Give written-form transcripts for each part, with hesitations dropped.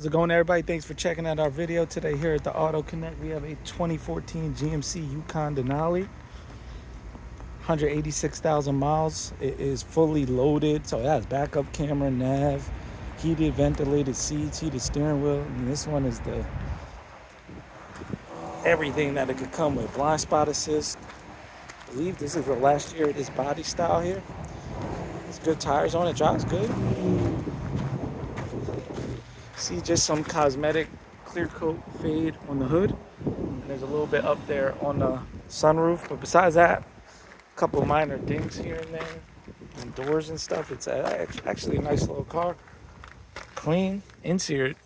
How's it going, everybody? Thanks for checking out our video today here at the Auto Connect. We have a 2014 GMC Yukon Denali, 186,000 miles. It is fully loaded, so it has backup camera, nav, heated ventilated seats, heated steering wheel. And this one is the everything that it could come with. Blind spot assist. I believe this is the last year of this body style here. It's good tires on it, drives good. See just some cosmetic clear coat fade on the hood, and there's a little bit up there on the sunroof, but besides that, a couple minor dings here and there and doors and stuff. It's actually a nice little car, clean. Inside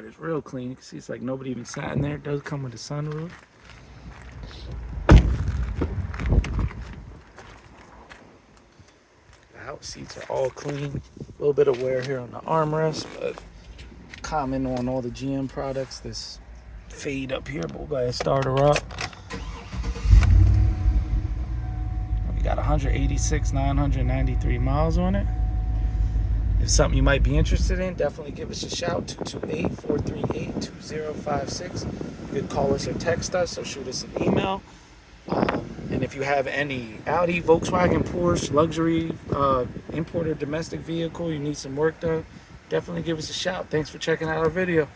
is real clean. You can see it's like nobody even sat in there. It does come with a sunroof. The house seats are all clean. A little bit of wear here on the armrest, but common on all the GM products. This fade up here, but we'll go ahead and start her up. We got 186,993 miles on it. If something you might be interested in, definitely give us a shout. 228-438-2056. You could call us or text us or shoot us an email. And if you have any Audi, Volkswagen, Porsche, luxury, imported domestic vehicle, you need some work done, definitely give us a shout. Thanks for checking out our video.